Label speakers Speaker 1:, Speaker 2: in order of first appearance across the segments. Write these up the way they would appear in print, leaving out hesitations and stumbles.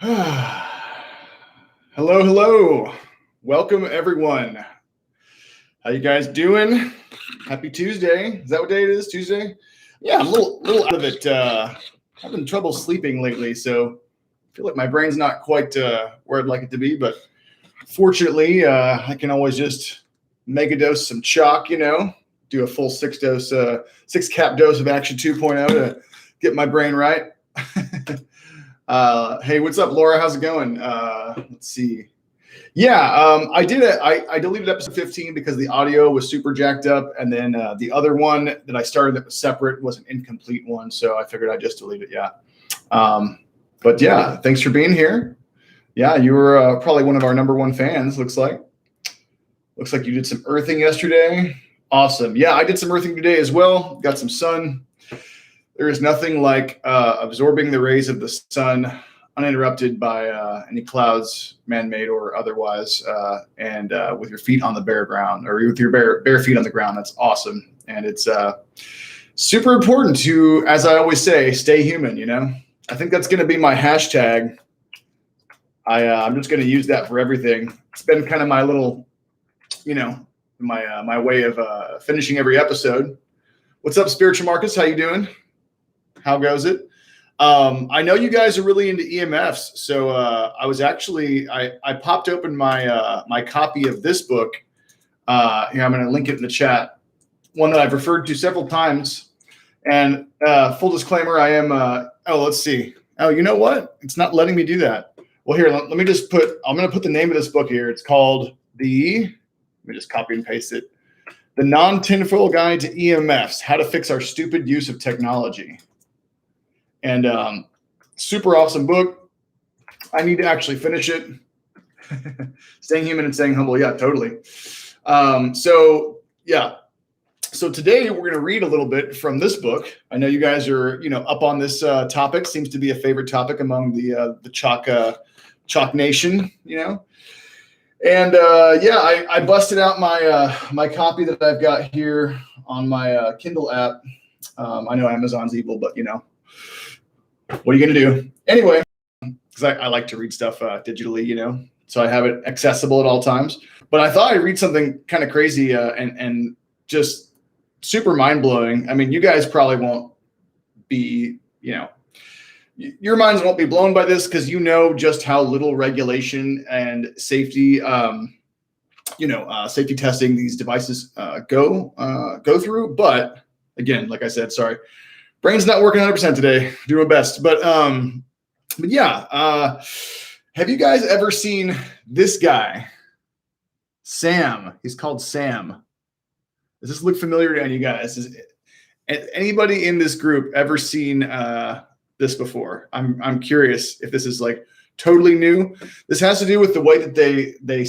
Speaker 1: Hello, hello. Welcome, everyone. How you guys doing? Happy Tuesday. Is that what day it is? Tuesday? Yeah, I'm a little out of it. Having trouble sleeping lately, so I feel like my brain's not quite where I'd like it to be. But fortunately, I can always just mega dose some CHOQ, do a full 6-cap dose of Action 2.0 to get my brain right. Hey, what's up, Laura? How's it going? Let's see. Yeah, I deleted episode 15 because the audio was super jacked up, and then the other one that I started that was separate was an incomplete one, so I figured I'd just delete it. Yeah. But yeah, thanks for being here. Yeah, you were probably one of our #1 fans. Looks like you did some earthing yesterday. Awesome. Yeah, I did some earthing today as well. Got some sun. There is nothing like absorbing the rays of the sun uninterrupted by any clouds, man-made or otherwise, and with your feet on the bare ground, or with your bare feet on the ground. That's awesome. And it's super important to, as I always say, stay human, I think that's going to be my hashtag. I'm just going to use that for everything. It's been kind of my little, my way of finishing every episode. What's up, Spiritual Marcus? How you doing? How goes it? I know you guys are really into EMFs, so I was actually I popped open my my copy of this book. Here, I'm going to link it in the chat. One that I've referred to several times. And full disclaimer, I am. Let's see. Oh, you know what? It's not letting me do that. Well, here, let me just put. I'm going to put the name of this book here. It's called the. Let me just copy and paste it. The Non-Tinfoil Guide to EMFs: How to Fix Our Stupid Use of Technology. And super awesome book. I need to actually finish it. Staying human and staying humble. Yeah, totally. So today we're going to read a little bit from this book. I know you guys are, up on this topic. Seems to be a favorite topic among the CHOQ Nation, And I busted out my copy that I've got here on my Kindle app. I know Amazon's evil, but what are you going to do? Anyway, because I like to read stuff digitally, so I have it accessible at all times. But I thought I'd read something kind of crazy and just super mind-blowing. I mean, you guys probably won't be, your minds won't be blown by this because just how little regulation and safety, safety testing these devices go through. But again, like I said, sorry. Brain's not working 100% today. Doing my best, but yeah. Have you guys ever seen this guy, Sam? He's called Sam. Does this look familiar to any of you guys? Has anybody in this group ever seen this before? I'm curious if this is like totally new. This has to do with the way that they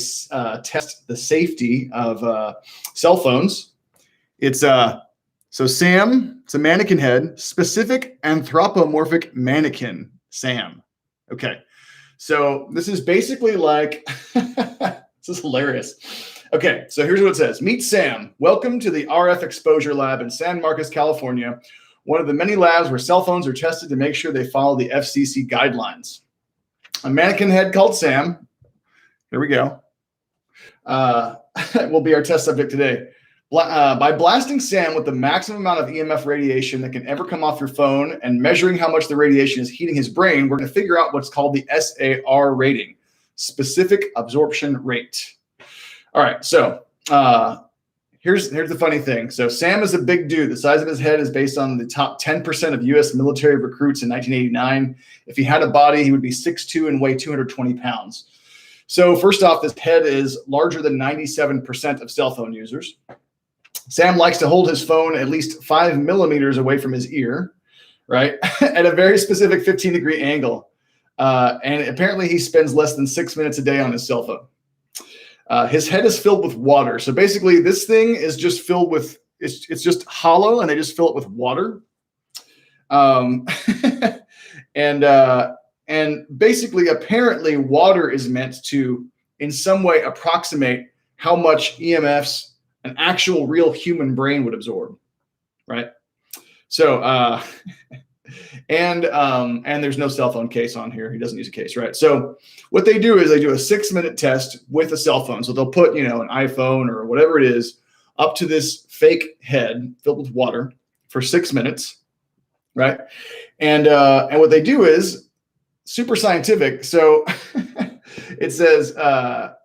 Speaker 1: test the safety of cell phones. It's So Sam, it's a mannequin head, specific anthropomorphic mannequin, Sam. Okay, so this is basically like, this is hilarious. Okay, so here's what it says. Meet Sam. Welcome to the RF Exposure Lab in San Marcos, California, one of the many labs where cell phones are tested to make sure they follow the FCC guidelines. A mannequin head called Sam, here we go, will be our test subject today. By blasting Sam with the maximum amount of EMF radiation that can ever come off your phone and measuring how much the radiation is heating his brain, we're going to figure out what's called the SAR rating, specific absorption rate. All right, so here's the funny thing. So Sam is a big dude. The size of his head is based on the top 10% of U.S. military recruits in 1989. If he had a body, he would be 6'2" and weigh 220 pounds. So first off, this head is larger than 97% of cell phone users. Sam likes to hold his phone at least 5 millimeters away from his ear, right? At a very specific 15-degree angle. And apparently he spends less than 6 minutes a day on his cell phone. His head is filled with water. So basically this thing is just filled with, it's just hollow and they just fill it with water. And basically, apparently water is meant to in some way approximate how much EMFs an actual real human brain would absorb, right? So And there's no cell phone case on here. He doesn't use a case, right? So what they do is they do a 6-minute test with a cell phone. So they'll put, an iPhone or whatever it is up to this fake head filled with water for 6 minutes, right? And what they do is super scientific. So it says a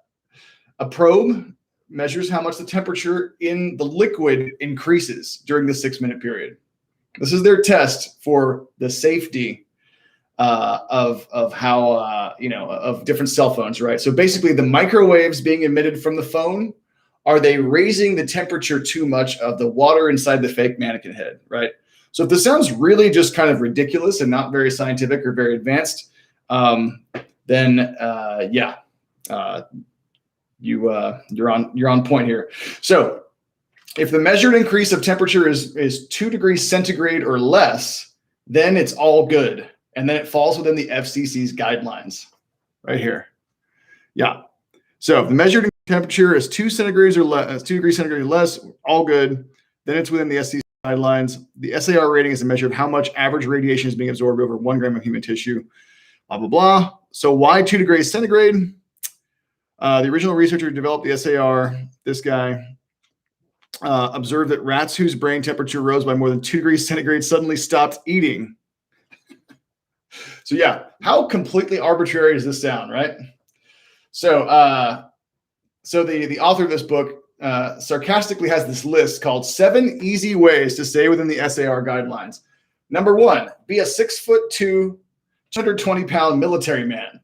Speaker 1: probe measures how much the temperature in the liquid increases during the 6-minute period. This is their test for the safety of how of different cell phones, right? So basically, the microwaves being emitted from the phone, are they raising the temperature too much of the water inside the fake mannequin head, right? So if this sounds really just kind of ridiculous and not very scientific or very advanced, then you're on point here. So if the measured increase of temperature is 2 degrees centigrade or less, then it's all good. And then it falls within the FCC's guidelines right here. Yeah. So if the measured temperature is 2 centigrades or less, 2 degrees centigrade or less, all good. Then it's within the FCC guidelines. The SAR rating is a measure of how much average radiation is being absorbed over 1 gram of human tissue, blah, blah, blah. So why 2 degrees centigrade? The original researcher who developed the SAR, this guy, observed that rats whose brain temperature rose by more than 2 degrees centigrade suddenly stopped eating. So yeah, how completely arbitrary does this sound, right? So the author of this book sarcastically has this list called 7 easy ways to stay within the SAR guidelines. Number 1, be a 6'2", 220-pound military man.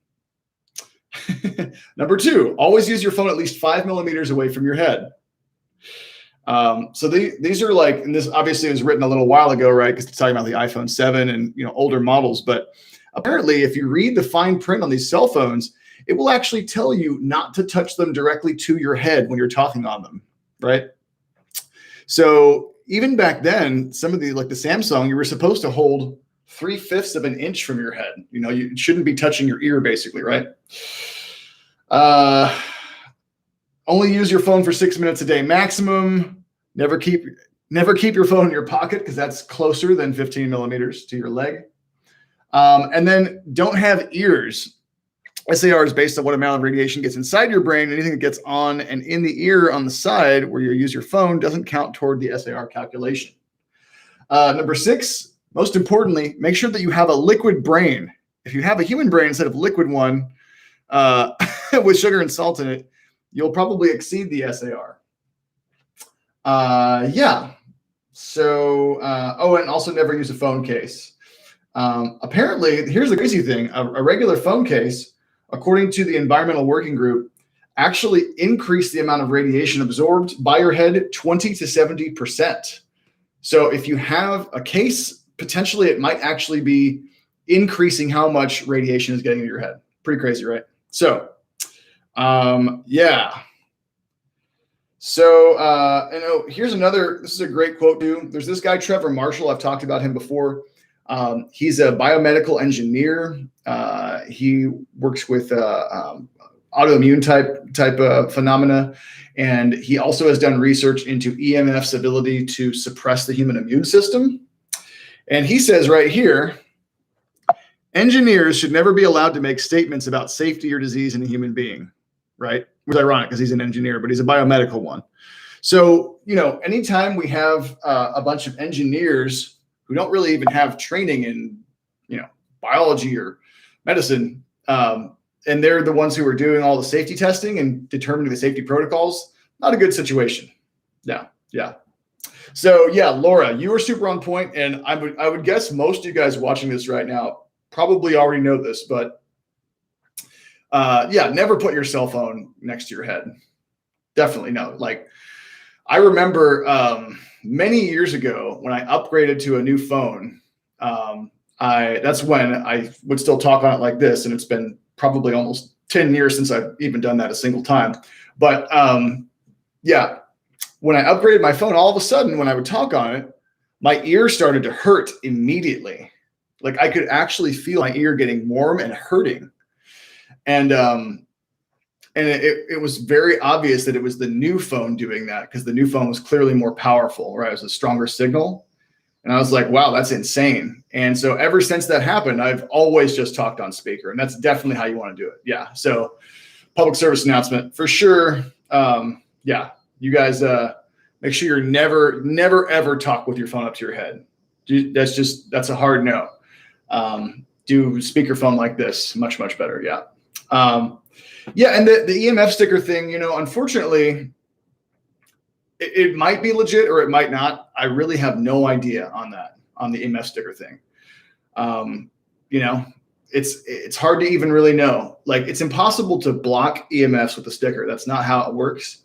Speaker 1: Number 2, always use your phone at least 5 millimeters away from your head. So these are like, and this obviously was written a little while ago, right? Because it's talking about the iPhone 7 and older models. But apparently, if you read the fine print on these cell phones, it will actually tell you not to touch them directly to your head when you're talking on them, right? So even back then, some of the like the Samsung, you were supposed to hold 3/5 of an inch from your head. You shouldn't be touching your ear, basically, right? Only use your phone for 6 minutes a day maximum. Never keep your phone in your pocket because that's closer than 15 millimeters to your leg. And then don't have ears. SAR is based on what amount of radiation gets inside your brain. Anything that gets on and in the ear on the side where you use your phone doesn't count toward the SAR calculation. Number 6, most importantly, make sure that you have a liquid brain. If you have a human brain instead of liquid one with sugar and salt in it, you'll probably exceed the SAR. So, and also never use a phone case. Apparently, here's the crazy thing. A regular phone case, according to the Environmental Working Group, actually increased the amount of radiation absorbed by your head 20 to 70%. So if you have a case, potentially it might actually be increasing how much radiation is getting in your head. Pretty crazy, right? So, So, here's another, this is a great quote too. There's this guy, Trevor Marshall. I've talked about him before. He's a biomedical engineer. He works with autoimmune type phenomena. And he also has done research into EMF's ability to suppress the human immune system. And he says right here, engineers should never be allowed to make statements about safety or disease in a human being, right? Which is ironic because he's an engineer, but he's a biomedical one. So, anytime we have a bunch of engineers who don't really even have training in, biology or medicine, and they're the ones who are doing all the safety testing and determining the safety protocols, not a good situation. Yeah. So yeah, Laura, you were super on point, and I would guess most of you guys watching this right now probably already know this, but never put your cell phone next to your head. Definitely no. Like, I remember many years ago when I upgraded to a new phone, that's when I would still talk on it like this, and it's been probably almost 10 years since I've even done that a single time. But when I upgraded my phone, all of a sudden when I would talk on it, my ear started to hurt immediately. Like, I could actually feel my ear getting warm and hurting. And it was very obvious that it was the new phone doing that, because the new phone was clearly more powerful, right? It was a stronger signal. And I was like, wow, that's insane. And so ever since that happened, I've always just talked on speaker, and that's definitely how you want to do it. Yeah. So public service announcement for sure. Yeah. You guys, make sure you're never, ever talk with your phone up to your head. That's a hard no. Do speakerphone like this, much, much better. Yeah. Yeah. And the EMF sticker thing, unfortunately, it might be legit or it might not. I really have no idea on the EMF sticker thing. It's hard to even really know. Like, it's impossible to block EMFs with a sticker. That's not how it works.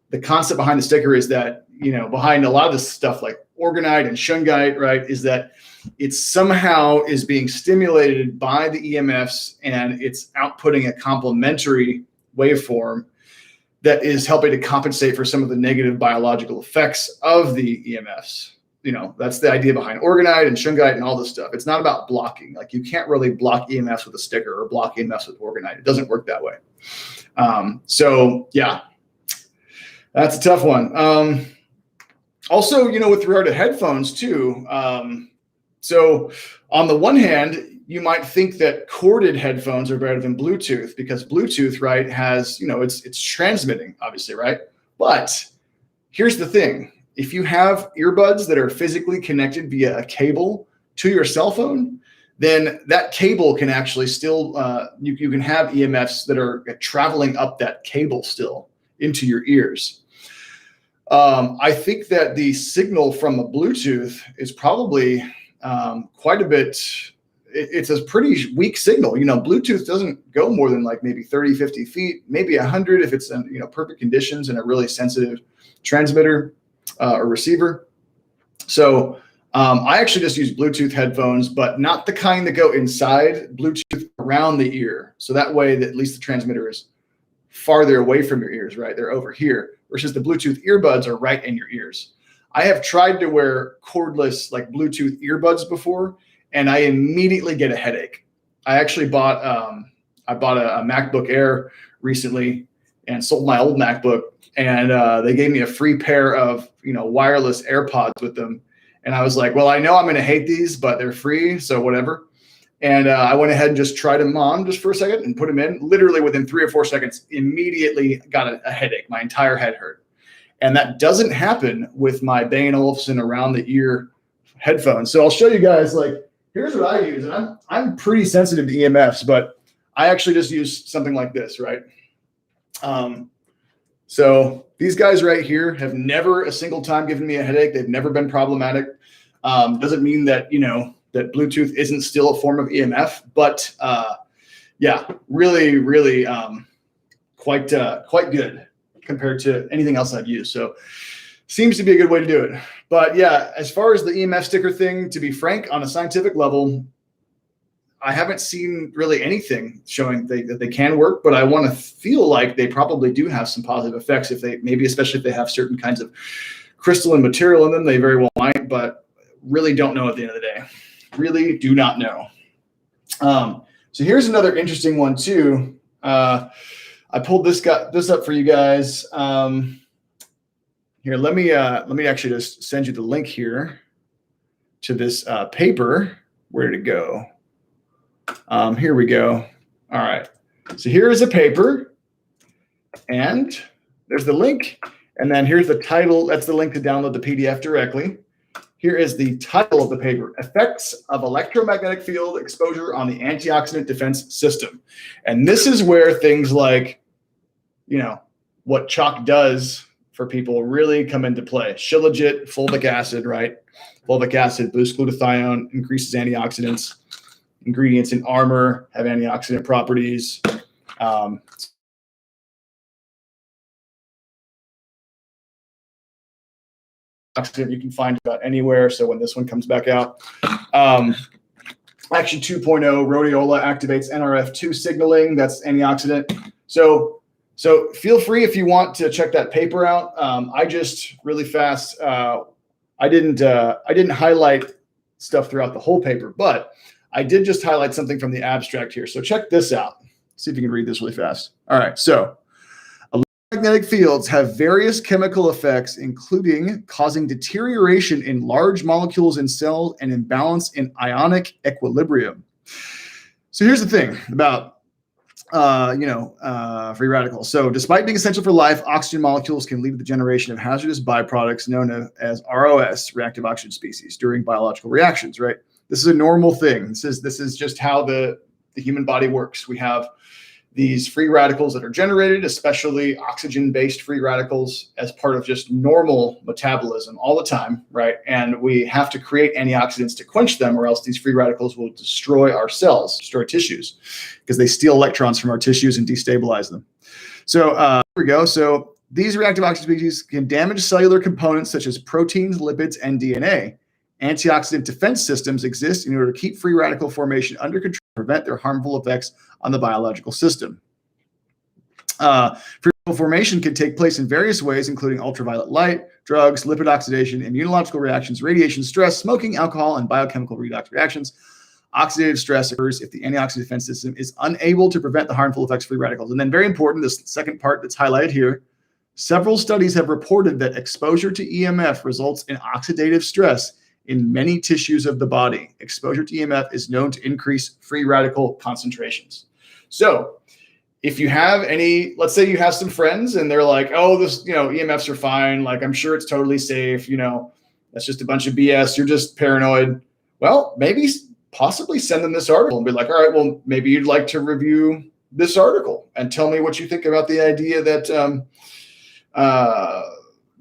Speaker 1: The concept behind the sticker is that, behind a lot of this stuff like orgonite and shungite, right, is that it somehow is being stimulated by the EMFs and it's outputting a complementary waveform that is helping to compensate for some of the negative biological effects of the EMFs. That's the idea behind orgonite and shungite and all this stuff. It's not about blocking. Like, you can't really block EMFs with a sticker or block EMFs with orgonite. It doesn't work that way. So yeah, that's a tough one. Also, with regard to headphones too. So on the one hand, you might think that corded headphones are better than Bluetooth because Bluetooth, right, has, it's transmitting, obviously, right? But here's the thing. If you have earbuds that are physically connected via a cable to your cell phone, then that cable can actually still, you can have EMFs that are traveling up that cable still into your ears. I think that the signal from a Bluetooth is probably quite a bit, it's a pretty weak signal. Bluetooth doesn't go more than like maybe 30, 50 feet, maybe 100 if it's in perfect conditions and a really sensitive transmitter or receiver. So I actually just use Bluetooth headphones, but not the kind that go inside, Bluetooth around the ear. So that way that at least the transmitter is farther away from your ears, right? They're over here, versus the Bluetooth earbuds are right in your ears. I have tried to wear cordless like Bluetooth earbuds before, and I immediately get a headache. I actually bought a MacBook Air recently and sold my old MacBook, and they gave me a free pair of wireless AirPods with them. And I was like, well, I know I'm going to hate these, but they're free, so whatever. And I went ahead and just tried them on just for a second and put them in. Literally within 3 or 4 seconds, immediately got a headache. My entire head hurt. And that doesn't happen with my Bang & Olufsen around the ear headphones. So I'll show you guys, like, here's what I use. And I'm pretty sensitive to EMFs, but I actually just use something like this, right? So these guys right here have never a single time given me a headache. They've never been problematic. Doesn't mean that, that Bluetooth isn't still a form of EMF, but yeah, really, really quite good compared to anything else I've used. So seems to be a good way to do it. But yeah, as far as the EMF sticker thing, to be frank, on a scientific level, I haven't seen really anything showing that they can work, but I want to feel like they probably do have some positive effects especially if they have certain kinds of crystalline material in them, they very well might, but really don't know at the end of the day. Really do not know. So here's another interesting one too. I pulled this up for you guys. Here, let me actually just send you the link here to this paper. Where did it go? Here we go. All right. So here is a paper, and there's the link, and then here's the title. That's the link to download the PDF directly. Here is the title of the paper: Effects of Electromagnetic Field Exposure on the Antioxidant Defense System. And this is where things like, what CHOQ does for people really come into play. Shilajit, fulvic acid, right? Fulvic acid boosts glutathione, increases antioxidants. Ingredients in armor have antioxidant properties. You can find about anywhere. So when this one comes back out, Action 2.0, rhodiola activates NRF2 signaling. That's antioxidant. So feel free if you want to check that paper out. I just really fast. I didn't highlight stuff throughout the whole paper, but I did just highlight something from the abstract here. So check this out. See if you can read this really fast. All right. So Magnetic fields have various chemical effects, including causing deterioration in large molecules in cells and imbalance in ionic equilibrium. So here's the thing about free radicals. So despite being essential for life, oxygen molecules can lead to the generation of hazardous byproducts known as ROS, reactive oxygen species, during biological reactions, right? This is a normal thing. This is just how the human body works. We have these free radicals that are generated, especially oxygen-based free radicals, as part of just normal metabolism all the time, right? And we have to create antioxidants to quench them, or else these free radicals will destroy our cells, destroy tissues, because they steal electrons from our tissues and destabilize them. So here we go. So these reactive oxygen species can damage cellular components such as proteins, lipids, and DNA. Antioxidant defense systems exist in order to keep free radical formation under control and prevent their harmful effects on the biological system. Free radical formation can take place in various ways, including ultraviolet light, drugs, lipid oxidation, immunological reactions, radiation, stress, smoking, alcohol, and biochemical redox reactions. Oxidative stress occurs if the antioxidant defense system is unable to prevent the harmful effects of free radicals. And then very important, this second part that's highlighted here, several studies have reported that exposure to EMF results in oxidative stress in many tissues of the body. Exposure to EMF is known to increase free radical concentrations. So if you have any, let's say you have some friends and they're like, oh, this, EMFs are fine. Like, I'm sure it's totally safe. That's just a bunch of BS. You're just paranoid. Well, maybe possibly send them this article and be like, all right, well, maybe you'd like to review this article and tell me what you think about the idea that,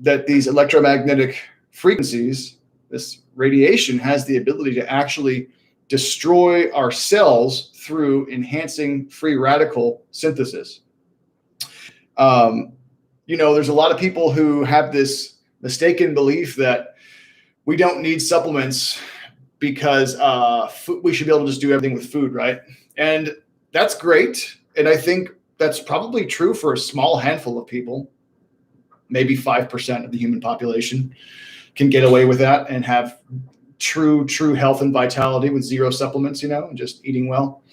Speaker 1: that these electromagnetic frequencies, this radiation, has the ability to actually destroy our cells through enhancing free radical synthesis. There's a lot of people who have this mistaken belief that we don't need supplements because we should be able to just do everything with food, right? And that's great. And I think that's probably true for a small handful of people. Maybe 5% of the human population can get away with that and have true health and vitality with zero supplements, and just eating well.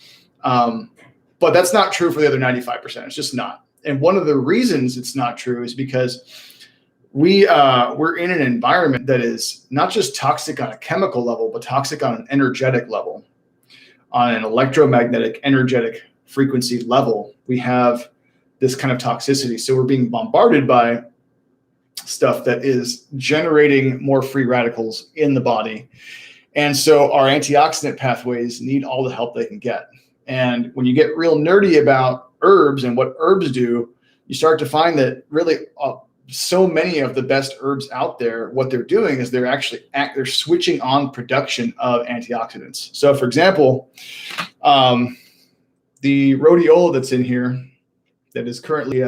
Speaker 1: But that's not true for the other 95%. It's just not. And one of the reasons it's not true is because we're in an environment that is not just toxic on a chemical level, but toxic on an energetic level, on an electromagnetic, energetic frequency level. We have this kind of toxicity. So we're being bombarded by stuff that is generating more free radicals in the body. And so our antioxidant pathways need all the help they can get. And when you get real nerdy about herbs and what herbs do, you start to find that really so many of the best herbs out there, what they're doing is they're switching on production of antioxidants. So for example, the rhodiola that's in here that is currently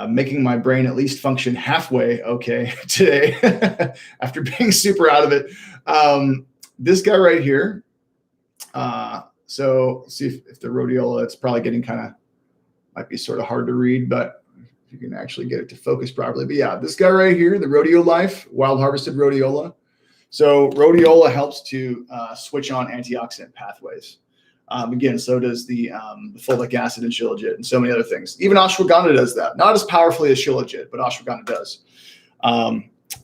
Speaker 1: making my brain at least function halfway okay today after being super out of it. This guy right here. So let's see if the rhodiola, it's probably getting might be sort of hard to read, but if you can actually get it to focus properly. But yeah, this guy right here, the Rhodiolife, wild harvested rhodiola. So rhodiola helps to switch on antioxidant pathways. Again, so does the folic acid in shilajit and so many other things. Even ashwagandha does that. Not as powerfully as shilajit, but ashwagandha does.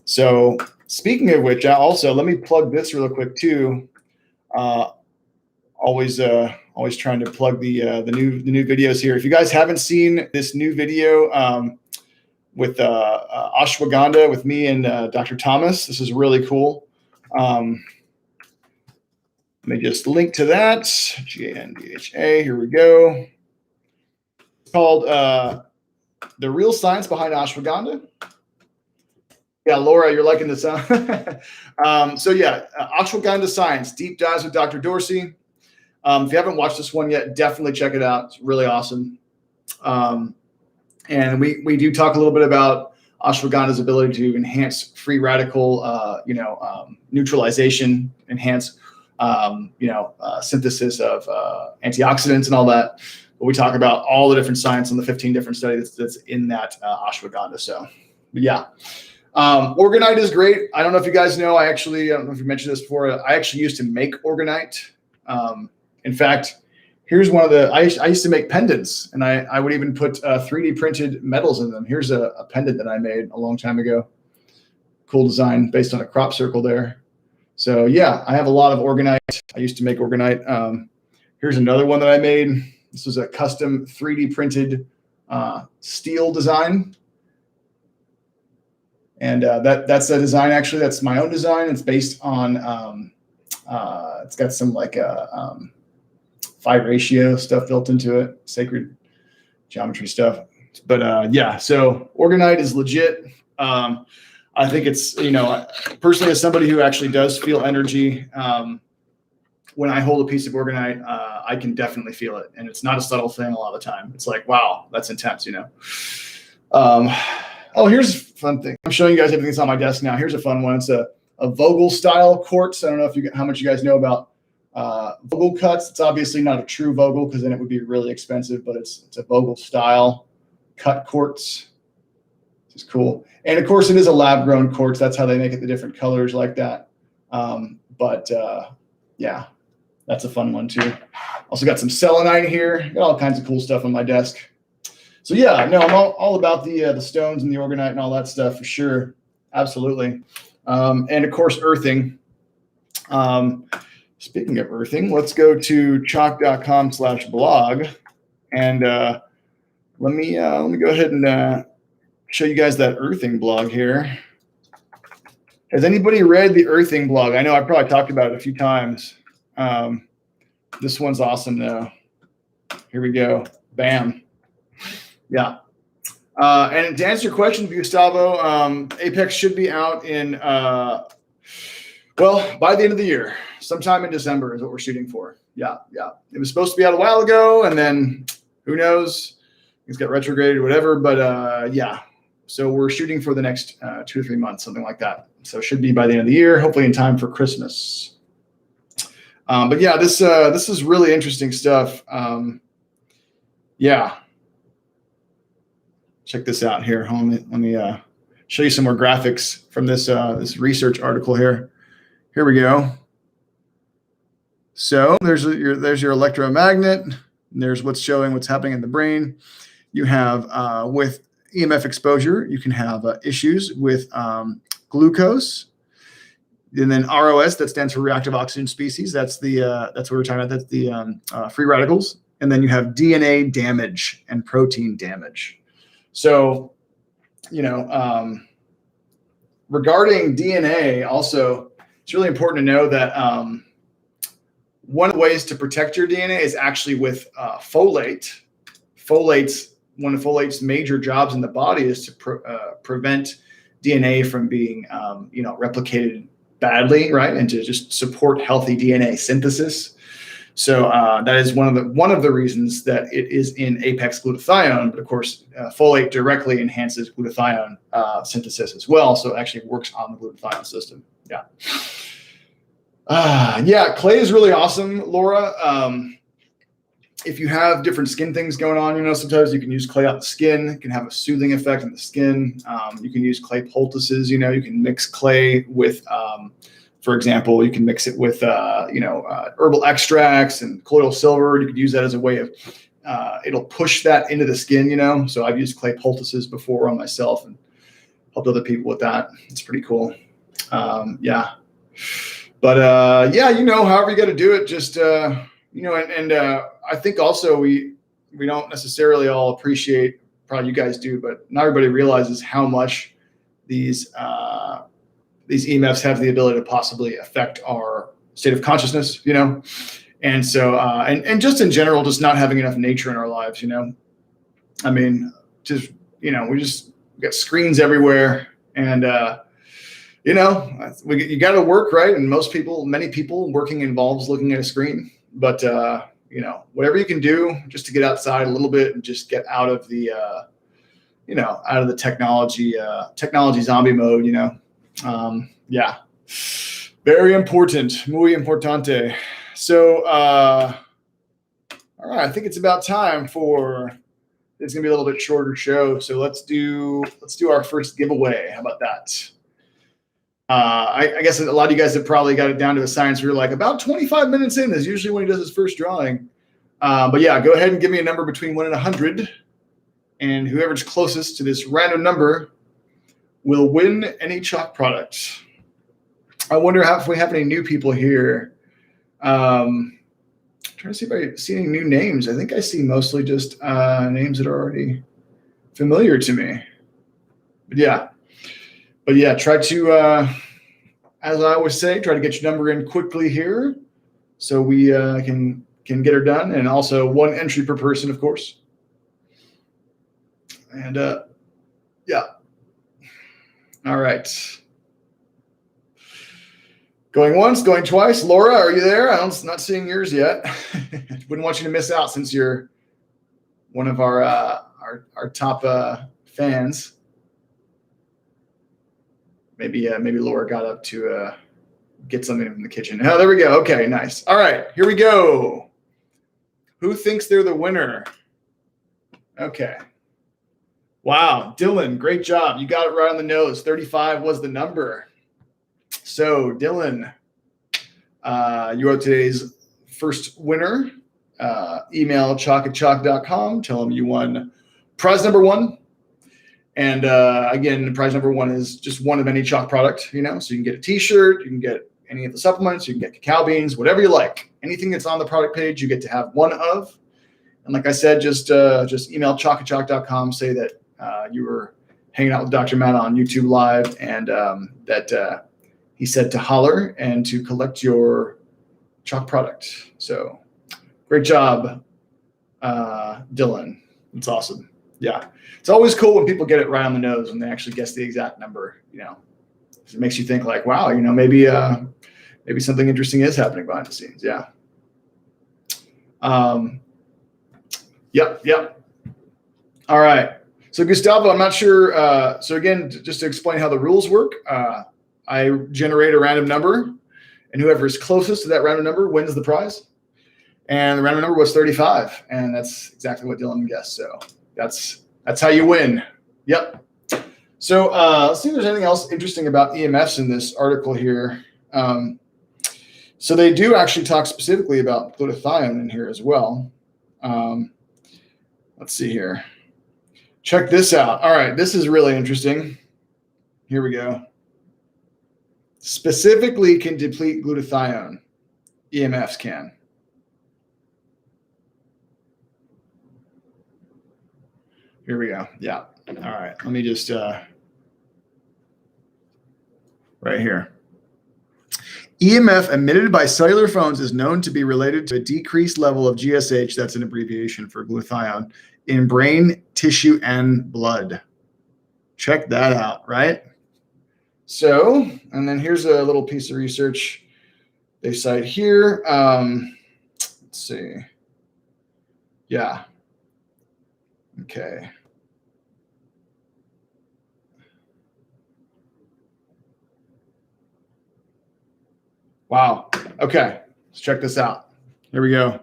Speaker 1: So speaking of which, let me plug this real quick too. Always trying to plug the new videos here. If you guys haven't seen this new video with ashwagandha with me and Dr. Thomas, this is really cool. Let me just link to that. GANDHA. Here we go. It's called The Real Science Behind Ashwagandha. Yeah, Laura, you're liking this, huh? Ashwagandha Science, Deep Dives with Dr. Dorsey. If you haven't watched this one yet, definitely check it out. It's really awesome. And we do talk a little bit about ashwagandha's ability to enhance free radical, neutralization, enhance synthesis of antioxidants and all that. But we talk about all the different science and the 15 different studies that's in that ashwagandha. So, but yeah. Orgonite is great. I don't know if you guys know, I don't know if you mentioned this before. I actually used to make orgonite. In fact, Here's one of the, I used to make pendants, and I would even put 3D printed metals in them. Here's a pendant that I made a long time ago. Cool design based on a crop circle there. So yeah, I have a lot of orgonite. I used to make orgonite. Here's another one that I made. This was a custom 3D printed steel design. And that's a design, actually, that's my own design. It's based on, it's got some like 5 ratio stuff built into it, sacred geometry stuff. But yeah, so orgonite is legit. I think it's, personally, as somebody who actually does feel energy, when I hold a piece of orgonite, I can definitely feel it. And it's not a subtle thing a lot of the time. It's like, wow, that's intense, Oh, here's a fun thing. I'm showing you guys everything that's on my desk now. Here's a fun one. It's a Vogel style quartz. I don't know how much you guys know about Vogel cuts. It's obviously not a true Vogel, because then it would be really expensive, but it's a Vogel style cut quartz. This is cool. And of course, it is a lab grown quartz. That's how they make it the different colors like that. Yeah, that's a fun one too. Also got some selenite here. Got all kinds of cool stuff on my desk. So yeah, no, I'm all about the stones and the orgonite and all that stuff for sure. Absolutely. And of course, earthing. Speaking of earthing, let's go to CHOQ.com/blog. And let me go ahead and show you guys that earthing blog here. Has anybody read the earthing blog? I know I probably talked about it a few times. This one's awesome though. Here we go. Bam. Yeah. And to answer your question, Gustavo, Apex should be out in, by the end of the year, sometime in December is what we're shooting for. Yeah. It was supposed to be out a while ago, and then who knows? It's got retrograded or whatever, but yeah. So we're shooting for the next 2 or 3 months, something like that. So it should be by the end of the year, hopefully in time for Christmas. But yeah, this is really interesting stuff. Yeah. Check this out here. Let me show you some more graphics from this research article here. Here we go. So there's your electromagnet. And there's what's showing what's happening in the brain. You have with EMF exposure, you can have issues with glucose, and then ROS, that stands for reactive oxygen species. That's what we're talking about. That's the free radicals. And then you have DNA damage and protein damage. So, regarding DNA, also, it's really important to know that one of the ways to protect your DNA is actually with folate. One of folate's major jobs in the body is to prevent DNA from being, replicated badly, right, and to just support healthy DNA synthesis. So that is one of the reasons that it is in Apex glutathione. But of course, folate directly enhances glutathione synthesis as well. So it actually works on the glutathione system. Yeah. Yeah, clay is really awesome, Laura. If you have different skin things going on, sometimes you can use clay out the skin. It can have a soothing effect on the skin. You can use clay poultices. You can mix clay with for example, you can mix it with, herbal extracts and colloidal silver. You could use that as a way of, it'll push that into the skin, So I've used clay poultices before on myself and helped other people with that. It's pretty cool. Yeah. But, however you got to do it, just, I think also we don't necessarily all appreciate, probably you guys do, but not everybody realizes how much these EMFs have the ability to possibly affect our state of consciousness, and so, and just in general, just not having enough nature in our lives, I mean, just, we got screens everywhere, and, you got to work, right? And many people working involves looking at a screen, but, whatever you can do just to get outside a little bit and just get out of the, out of the technology zombie mode, yeah, very important, muy importante. So, all right, I think it's about time for, it's gonna be a little bit shorter show. So let's do our first giveaway. How about that? I guess a lot of you guys have probably got it down to a science where you're like, about 25 minutes in is usually when he does his first drawing. But yeah, go ahead and give me a number between 1 and 100. And whoever's closest to this random number will win any CHOQ product. I wonder if we have any new people here. Trying to see if I see any new names. I think I see mostly just names that are already familiar to me. But yeah, try to, as I always say, try to get your number in quickly here so we can get her done. And also 1 entry per person, of course. And yeah. All right. Going once, going twice. Laura, are you there? I'm not seeing yours yet. Wouldn't want you to miss out since you're one of our top fans. Maybe Laura got up to get something from the kitchen. Oh, there we go. Okay, nice. All right, here we go. Who thinks they're the winner? Okay. Wow, Dylan, great job. You got it right on the nose. 35 was the number. So, Dylan, you are today's first winner. Email CHOQ@CHOQ.com. Tell them you won prize number 1. And again, prize number 1 is just one of any CHOQ product, so you can get a t-shirt, you can get any of the supplements, you can get cacao beans, whatever you like. Anything that's on the product page, you get to have one of. And like I said, just email CHOQ@CHOQ.com, say that you were hanging out with Dr. Matt on YouTube Live and that he said to holler and to collect your CHOQ product. So great job, Dylan. It's awesome. Yeah. It's always cool when people get it right on the nose when they actually guess the exact number, It makes you think like, wow, maybe something interesting is happening behind the scenes. Yeah. Yep. All right. So Gustavo, I'm not sure. So again, just to explain how the rules work, I generate a random number, and whoever is closest to that random number wins the prize. And the random number was 35, and that's exactly what Dylan guessed. So that's how you win. Yep. So let's see if there's anything else interesting about EMFs in this article here. So they do actually talk specifically about glutathione in here as well. Let's see here. Check this out. All right, this is really interesting. Here we go. Specifically can deplete glutathione. EMFs can. Here we go. Yeah. All right. Let me just right here. EMF emitted by cellular phones is known to be related to a decreased level of GSH, that's an abbreviation for glutathione, in brain, tissue, and blood. Check that out, right? So, and then here's a little piece of research they cite here. Let's see. Yeah. Okay. Wow. Okay. Let's check this out. Here we go.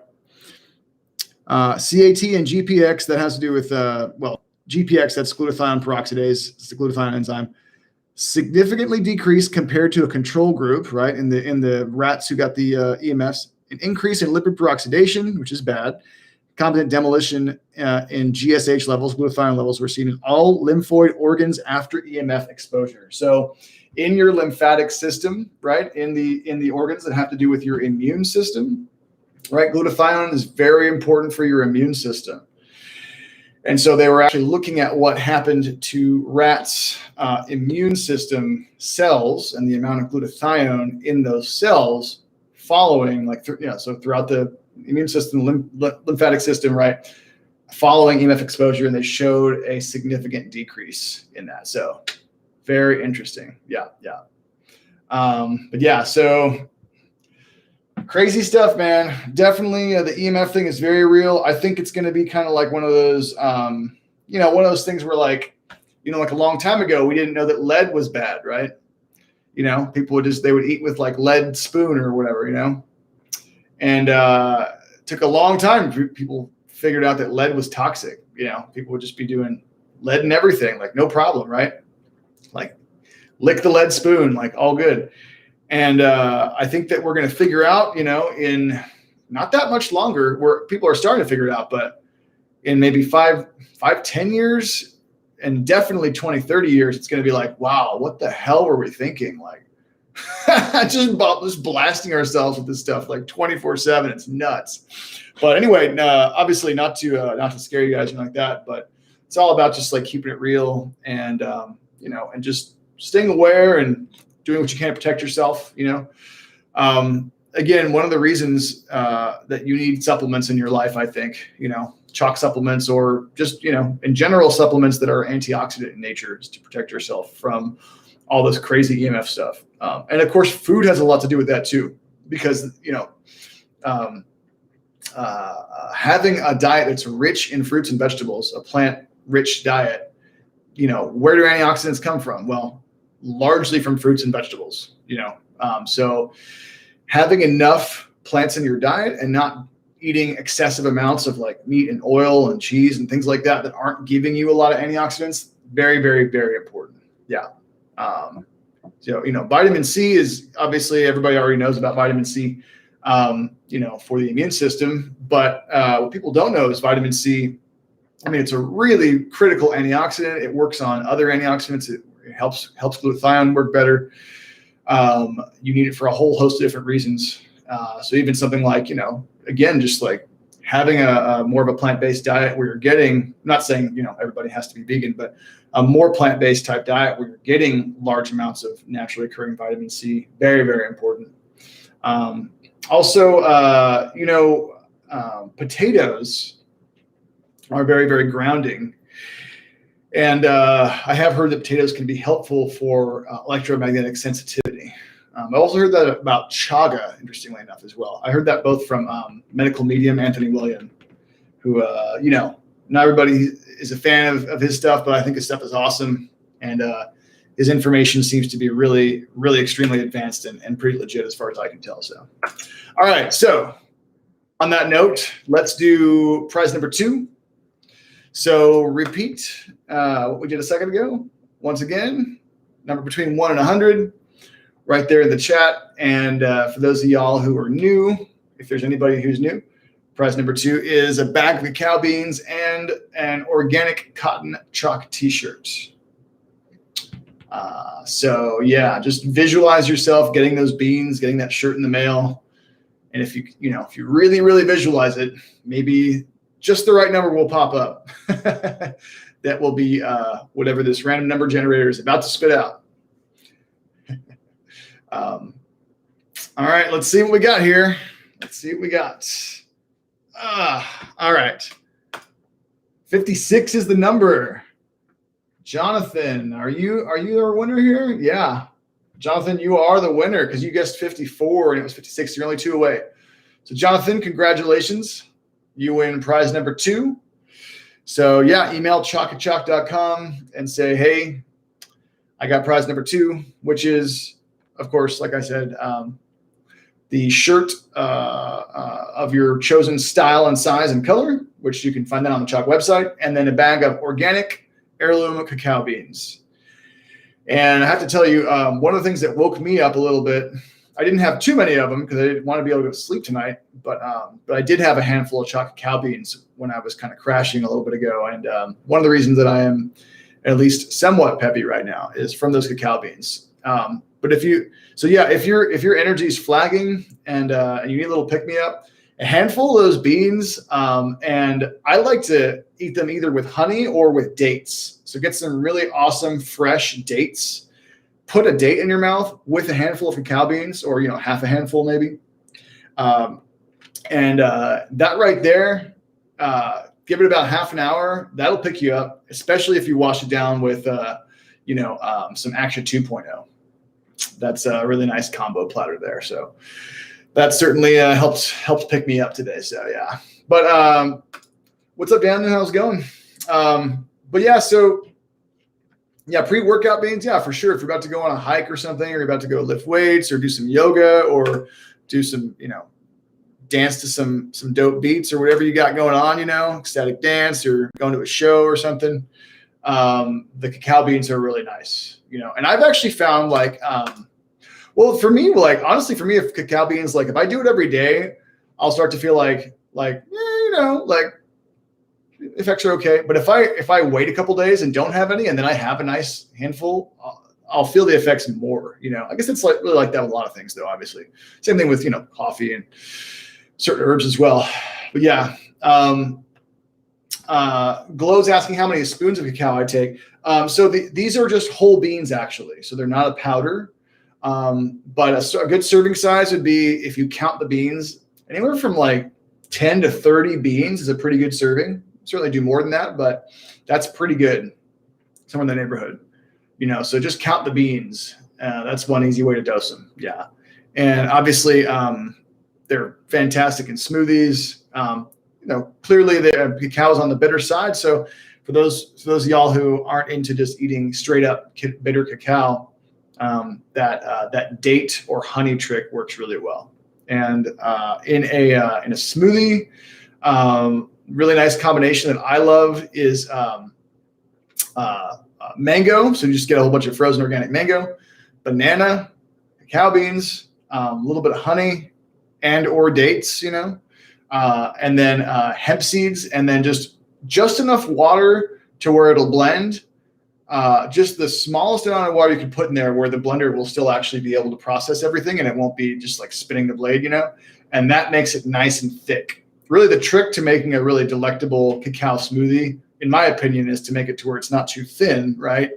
Speaker 1: CAT and GPX, that has to do with, GPX, that's glutathione peroxidase. It's the glutathione enzyme. Significantly decreased compared to a control group, right? In the rats who got the EMFs, an increase in lipid peroxidation, which is bad. Competent demolition in GSH levels, glutathione levels, were seen in all lymphoid organs after EMF exposure. So in your lymphatic system, right, in the organs that have to do with your immune system, right, glutathione is very important for your immune system. And so they were actually looking at what happened to rats' immune system cells and the amount of glutathione in those cells following, so throughout the immune system, lymphatic system, right, following EMF exposure, and they showed a significant decrease in that. So very interesting. Yeah. But yeah, so crazy stuff, man. Definitely the EMF thing is very real. I think it's going to be kind of like one of those, one of those things where like a long time ago, we didn't know that lead was bad, right? People would they would eat with like lead spoon or whatever, and it took a long time for people figured out that lead was toxic. People would just be doing lead and everything, like no problem, right? Like lick the lead spoon, like all good. And I think that we're going to figure out, in not that much longer where people are starting to figure it out, but in maybe 10 years and definitely 20, 30 years, it's going to be like, wow, what the hell were we thinking? Like just blasting ourselves with this stuff like 24/7. It's nuts. But anyway, obviously not to scare you guys or like that, but it's all about just like keeping it real and, and just staying aware and doing what you can to protect yourself, Again, one of the reasons that you need supplements in your life, I think, CHOQ supplements or just, in general supplements that are antioxidant in nature is to protect yourself from all this crazy EMF stuff. And of course, food has a lot to do with that too, because, having a diet that's rich in fruits and vegetables, a plant-rich diet, where do antioxidants come from? Well, largely from fruits and vegetables, so having enough plants in your diet and not eating excessive amounts of like meat and oil and cheese and things like that aren't giving you a lot of antioxidants, very, very, very important. Yeah. Vitamin C is obviously everybody already knows about vitamin C, for the immune system. But what people don't know is vitamin C, it's a really critical antioxidant. It works on other antioxidants. It helps glutathione work better. You need it for a whole host of different reasons. So even something like, again, just like having a more of a plant-based diet where you're getting, I'm not saying, everybody has to be vegan, but a more plant-based type diet where you're getting large amounts of naturally occurring vitamin C, very, very important. Potatoes are very, very grounding. And I have heard that potatoes can be helpful for electromagnetic sensitivity. I also heard that about chaga, interestingly enough, as well. I heard that both from medical medium Anthony William, who, not everybody is a fan of his stuff, but I think his stuff is awesome. And his information seems to be really, really extremely advanced and pretty legit as far as I can tell. So, all right. So on that note, let's do prize number 2. So repeat what we did a second ago. Once again, number between 1 and 100 right there in the chat. And for those of y'all who are new, if there's anybody who's new, prize number 2 is a bag of cacao beans and an organic cotton CHOQ t-shirt. So yeah, just visualize yourself getting those beans, getting that shirt in the mail. And if you really, really visualize it, maybe just the right number will pop up. That will be whatever this random number generator is about to spit out. All right, let's see what we got here. Let's see what we got. All right. 56 is the number. Jonathan, are you our winner here? Yeah. Jonathan, you are the winner because you guessed 54 and it was 56. You're only 2 away. So Jonathan, congratulations. You win prize number 2. So yeah, email CHOQ@CHOQ.com and say, hey, I got prize number 2, which is, of course, like I said, the shirt of your chosen style and size and color, which you can find that on the CHOQ website, and then a bag of organic heirloom cacao beans. And I have to tell you, one of the things that woke me up a little bit, I didn't have too many of them because I didn't want to be able to go to sleep tonight, but I did have a handful of CHOQ cacao beans when I was kind of crashing a little bit ago. And one of the reasons that I am at least somewhat peppy right now is from those cacao beans. But if your energy is flagging and you need a little pick me up, a handful of those beans, and I like to eat them either with honey or with dates. So get some really awesome fresh dates. Put a date in your mouth with a handful of cacao beans, or half a handful maybe, and that right there, give it about half an hour. That'll pick you up, especially if you wash it down with some Action 2.0. That's a really nice combo platter there. So that certainly helps pick me up today. So yeah. But what's up, Dan? How's it going? But yeah, so yeah, pre-workout beans, yeah, for sure. If you're about to go on a hike or something, or you're about to go lift weights or do some yoga or do some, dance to some dope beats or whatever you got going on, ecstatic dance or going to a show or something. The cacao beans are really nice, and I've actually found honestly for me, if cacao beans, if I do it every day, I'll start to feel like effects are okay. But if I wait a couple days and don't have any, and then I have a nice handful, I'll feel the effects more. I guess it's really like that with a lot of things, though. Obviously, same thing with coffee and certain herbs as well. But yeah. Glow's asking how many spoons of cacao I take. So these are just whole beans, actually. So they're not a powder. But a good serving size would be, if you count the beans, anywhere from like 10 to 30 beans is a pretty good serving. Certainly do more than that, but that's pretty good. Somewhere in the neighborhood, so just count the beans. That's one easy way to dose them. Yeah. And obviously, they're fantastic in smoothies. Clearly the cacao is on the bitter side. So for those of y'all who aren't into just eating straight up bitter cacao, that date or honey trick works really well. And in a smoothie, really nice combination that I love is mango. So you just get a whole bunch of frozen organic mango, banana, cacao beans, a little bit of honey and or dates, and then hemp seeds, and then just enough water to where it'll blend. Just the smallest amount of water you can put in there where the blender will still actually be able to process everything, and it won't be just like spinning the blade, and that makes it nice and thick. Really, the trick to making a really delectable cacao smoothie, in my opinion, is to make it to where it's not too thin, right?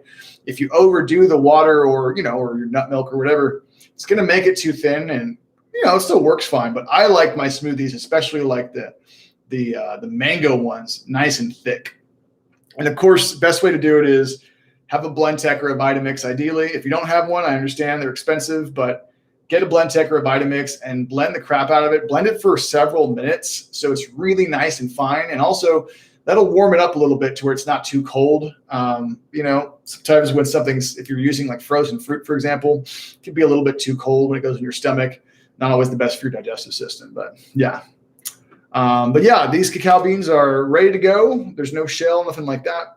Speaker 1: If you overdo the water or your nut milk or whatever, it's going to make it too thin, and it still works fine. But I like my smoothies, especially like the mango ones, nice and thick. And of course, the best way to do it is have a Blendtec or a Vitamix. Ideally, if you don't have one, I understand they're expensive, but get a Blendtec or a Vitamix and blend the crap out of it. Blend it for several minutes so it's really nice and fine, and also that'll warm it up a little bit to where it's not too cold. Sometimes when if you're using like frozen fruit, for example, it can be a little bit too cold when it goes in your stomach. Not always the best for your digestive system, but yeah. These cacao beans are ready to go. There's no shell, nothing like that.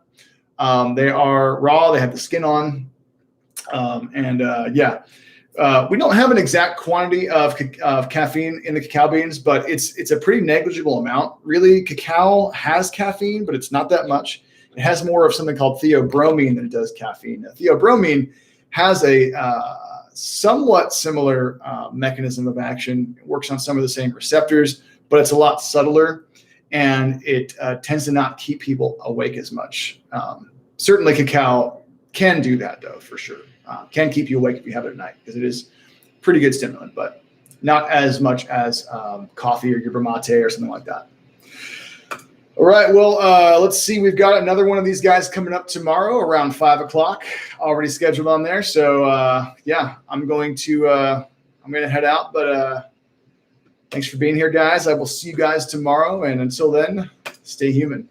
Speaker 1: They are raw. They have the skin on. We don't have an exact quantity of caffeine in the cacao beans, but it's a pretty negligible amount. Really, cacao has caffeine, but it's not that much. It has more of something called theobromine than it does caffeine. Now, theobromine has a somewhat similar mechanism of action. It works on some of the same receptors, but it's a lot subtler, and it tends to not keep people awake as much. Certainly, cacao can do that, though, for sure. Can keep you awake if you have it at night, because it is pretty good stimulant, but not as much as coffee or yerba mate or something like that. All right, well, let's see. We've got another one of these guys coming up tomorrow around 5 o'clock, already scheduled on there. So, I'm going to head out, but thanks for being here, guys. I will see you guys tomorrow, and until then, stay human.